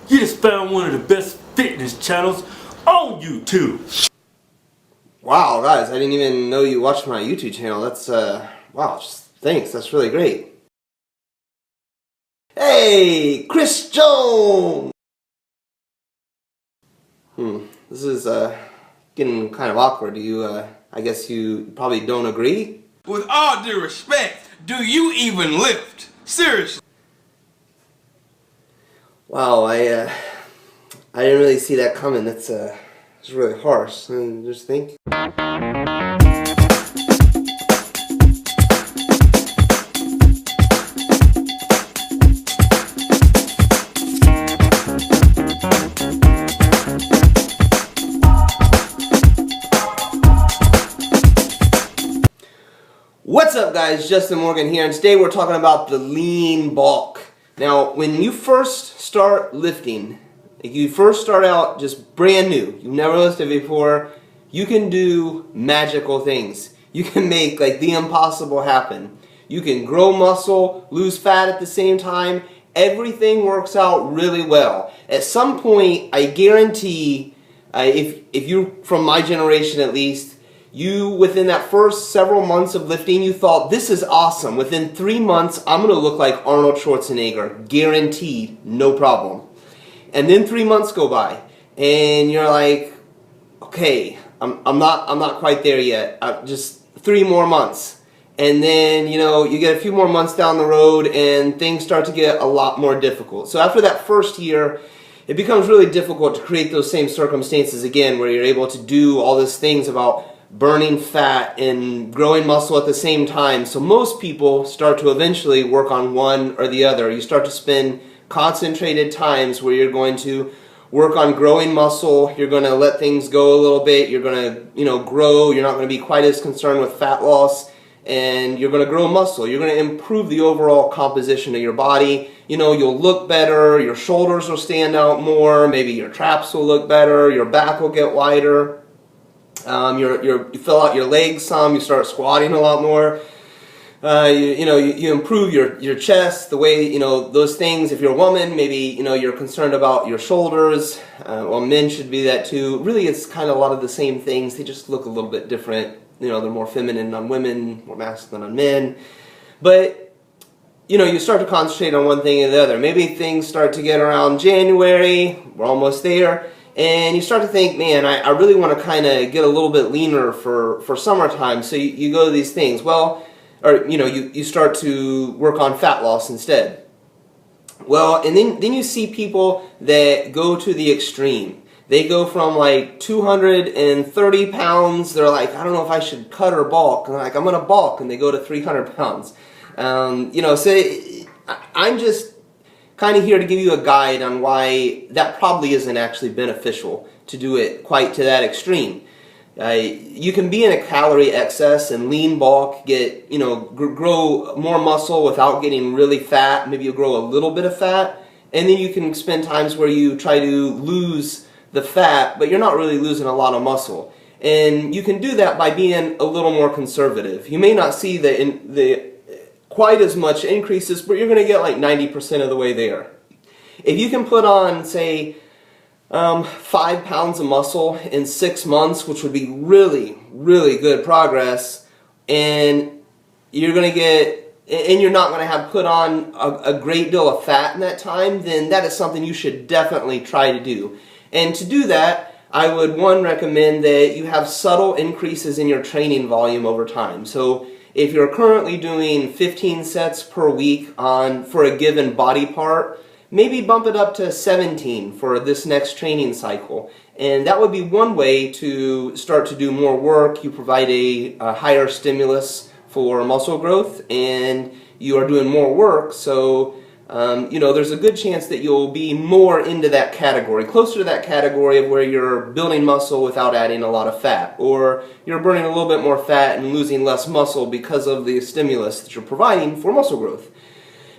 You just found one of the best fitness channels on YouTube. Wow, guys, I didn't even know you watched my YouTube channel. That's, wow, thanks, that's really great. Hey, Chris Jones! This is, getting kind of awkward. Do you, I guess you probably don't agree? With all due respect, do you even lift? Seriously. Wow, I didn't really see that coming. That's, it's really harsh. Just think. What's up, guys? Justin Morgan here, and today we're talking about the lean bulk. Now, when you first start lifting, if you first start out just brand new, you've never lifted before, you can do magical things. You can make like the impossible happen. You can grow muscle, lose fat at the same time. Everything works out really well. At some point, I guarantee, if you're from my generation at least, you, within that first several months of lifting, you thought, this is awesome. Within 3 months, I'm going to look like Arnold Schwarzenegger. Guaranteed, no problem. And then 3 months go by, and you're like, okay, I'm not quite there yet. Just 3 more months. And then, you get a few more months down the road, and things start to get a lot more difficult. So after that first year, it becomes really difficult to create those same circumstances again, where you're able to do all these things about burning fat and growing muscle at the same time. So most people start to eventually work on one or the other. You start to spend concentrated times where you're going to work on growing muscle, you're going to let things go a little bit, you're going to grow, you're not going to be quite as concerned with fat loss, and you're going to grow muscle. You're going to improve the overall composition of your body. You'll look better, your shoulders will stand out more, maybe your traps will look better, your back will get wider. You fill out your legs some, you start squatting a lot more. You improve your chest, the way, those things. If you're a woman, maybe, you're concerned about your shoulders. Well, men should be that too. Really, it's kind of a lot of the same things. They just look a little bit different. They're more feminine on women, more masculine on men. But, you start to concentrate on one thing and the other. Maybe things start to get around January. We're almost there. And you start to think, man, I really want to kind of get a little bit leaner for summertime. So you go to these things. Well, or you start to work on fat loss instead. Well, and then you see people that go to the extreme. They go from like 230 pounds. They're like, I don't know if I should cut or bulk. And they're like, I'm going to bulk, and they go to 300 pounds. So I'm just kind of here to give you a guide on why that probably isn't actually beneficial to do it quite to that extreme. You can be in a calorie excess and lean bulk, grow more muscle without getting really fat. Maybe you'll grow a little bit of fat, and then you can spend times where you try to lose the fat, but you're not really losing a lot of muscle. And you can do that by being a little more conservative. You may not see the quite as much increases, but you're going to get like 90% of the way there. If you can put on, say, 5 pounds of muscle in 6 months, which would be really, really good progress, and you're going to get, and you're not going to have put on a great deal of fat in that time, then that is something you should definitely try to do. And to do that, I would, recommend that you have subtle increases in your training volume over time. So if you're currently doing 15 sets per week for a given body part, maybe bump it up to 17 for this next training cycle. And that would be one way to start to do more work. You provide a higher stimulus for muscle growth, and you are doing more work, so there's a good chance that you'll be more into that category, closer to that category of where you're building muscle without adding a lot of fat, or you're burning a little bit more fat and losing less muscle because of the stimulus that you're providing for muscle growth.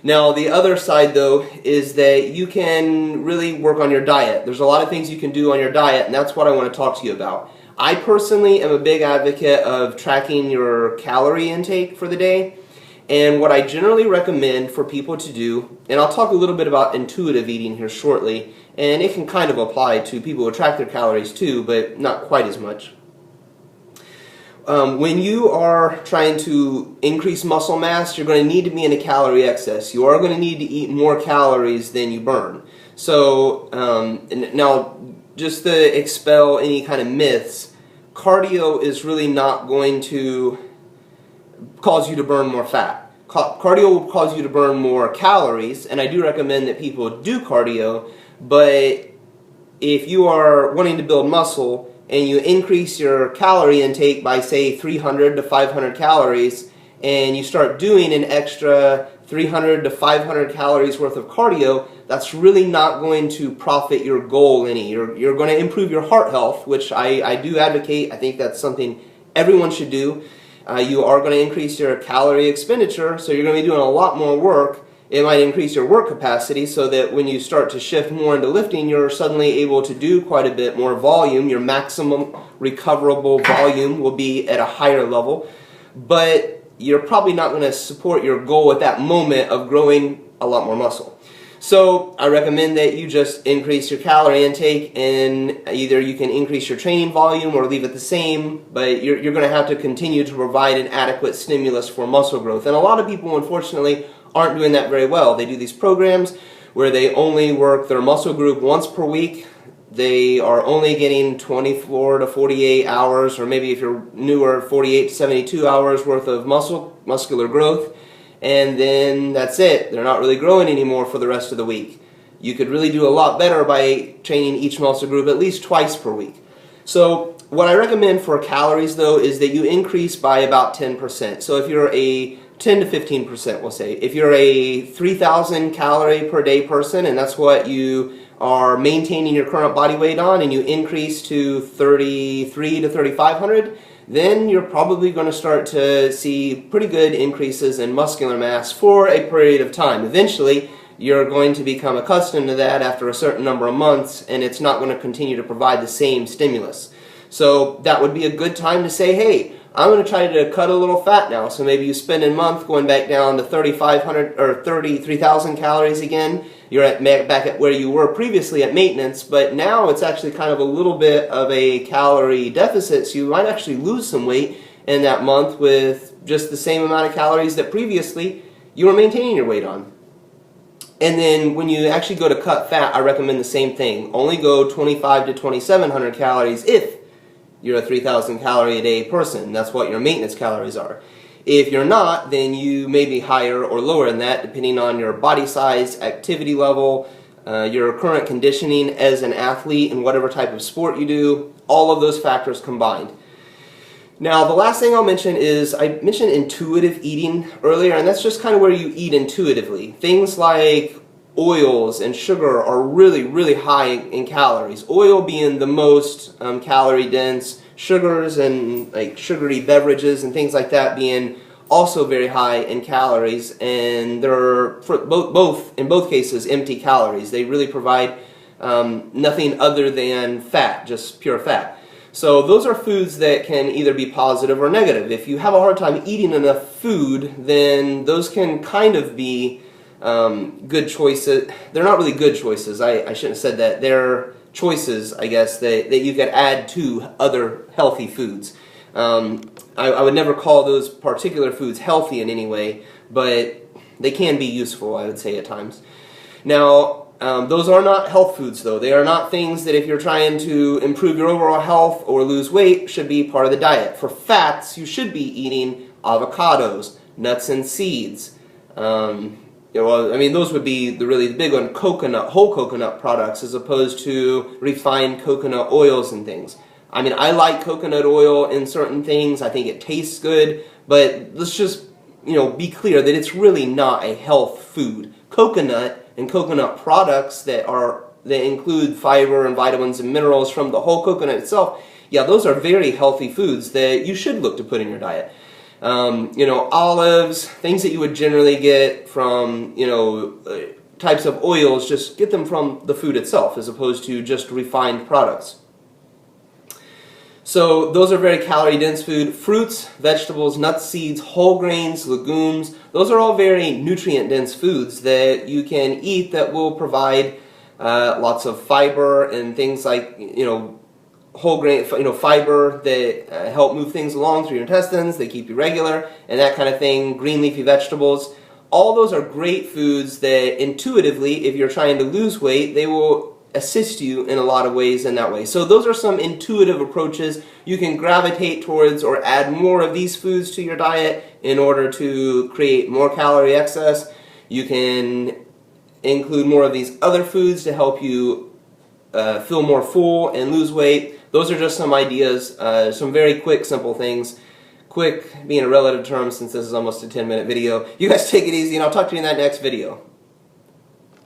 Now, the other side, though, is that you can really work on your diet. There's a lot of things you can do on your diet, and that's what I want to talk to you about. I personally am a big advocate of tracking your calorie intake for the day. And what I generally recommend for people to do, and I'll talk a little bit about intuitive eating here shortly, and it can kind of apply to people who track their calories too, but not quite as much. When you are trying to increase muscle mass, you're going to need to be in a calorie excess. You are going to need to eat more calories than you burn. So now, just to expel any kind of myths, cardio is really not going to cause you to burn more fat. Cardio will cause you to burn more calories, and I do recommend that people do cardio, but if you are wanting to build muscle and you increase your calorie intake by, say, 300 to 500 calories, and you start doing an extra 300 to 500 calories worth of cardio, that's really not going to profit your goal any. You're going to improve your heart health, which I do advocate. I think that's something everyone should do. You are going to increase your calorie expenditure, so you're going to be doing a lot more work. It might increase your work capacity so that when you start to shift more into lifting, you're suddenly able to do quite a bit more volume. Your maximum recoverable volume will be at a higher level, but you're probably not going to support your goal at that moment of growing a lot more muscle. So I recommend that you just increase your calorie intake, and either you can increase your training volume or leave it the same, but you're going to have to continue to provide an adequate stimulus for muscle growth. And a lot of people, unfortunately, aren't doing that very well. They do these programs where they only work their muscle group once per week. They are only getting 24 to 48 hours, or maybe if you're newer, 48 to 72 hours worth of muscular growth. And then that's it. They're not really growing anymore for the rest of the week. You could really do a lot better by training each muscle group at least twice per week. So what I recommend for calories, though, is that you increase by about 10%. So if you're a 10 to 15%, we'll say. If you're a 3,000 calorie per day person, and that's what you are maintaining your current body weight on, and you increase to 3,300 to 3,500, then you're probably going to start to see pretty good increases in muscular mass for a period of time. Eventually, you're going to become accustomed to that after a certain number of months, and it's not going to continue to provide the same stimulus. So that would be a good time to say, hey, I'm going to try to cut a little fat now. So maybe you spend a month going back down to 3,500 or 33,000 calories again. You're back at where you were previously at maintenance, but now it's actually kind of a little bit of a calorie deficit, so you might actually lose some weight in that month with just the same amount of calories that previously you were maintaining your weight on. And then when you actually go to cut fat, I recommend the same thing. Only go 25 to 2,700 calories if you're a 3,000 calorie a day person. That's what your maintenance calories are. If you're not, then you may be higher or lower than that, depending on your body size, activity level, your current conditioning as an athlete, and whatever type of sport you do, all of those factors combined. Now, the last thing I'll mention is, I mentioned intuitive eating earlier, and that's just kind of where you eat intuitively. Things like oils and sugar are really, really high in calories. Oil being the most calorie dense, sugars and like sugary beverages and things like that being also very high in calories, and they're for both in both cases empty calories. They really provide nothing other than fat, just pure fat. So those are foods that can either be positive or negative. If you have a hard time eating enough food, then those can kind of be good choices. They're not really good choices. I shouldn't have said that. They're choices, I guess, that you could add to other healthy foods. I would never call those particular foods healthy in any way, but they can be useful, I would say, at times. Now, those are not health foods, though. They are not things that if you're trying to improve your overall health or lose weight should be part of the diet. For fats, you should be eating avocados, nuts and seeds. Well, I mean, those would be the really big one, whole coconut products, as opposed to refined coconut oils and things. I mean, I like coconut oil in certain things. I think it tastes good, but let's just, be clear that it's really not a health food. Coconut and coconut products that include fiber and vitamins and minerals from the whole coconut itself, yeah, those are very healthy foods that you should look to put in your diet. Olives, things that you would generally get from, types of oils, just get them from the food itself as opposed to just refined products. So those are very calorie dense food. Fruits, vegetables, nuts, seeds, whole grains, legumes, those are all very nutrient dense foods that you can eat that will provide lots of fiber and things like, whole grain, fiber that help move things along through your intestines, they keep you regular, and that kind of thing. Green leafy vegetables. All those are great foods that intuitively, if you're trying to lose weight, they will assist you in a lot of ways in that way. So those are some intuitive approaches you can gravitate towards or add more of these foods to your diet in order to create more calorie excess. You can include more of these other foods to help you feel more full and lose weight. Those are just some ideas, some very quick, simple things. Quick being a relative term since this is almost a 10-minute video. You guys take it easy and I'll talk to you in that next video.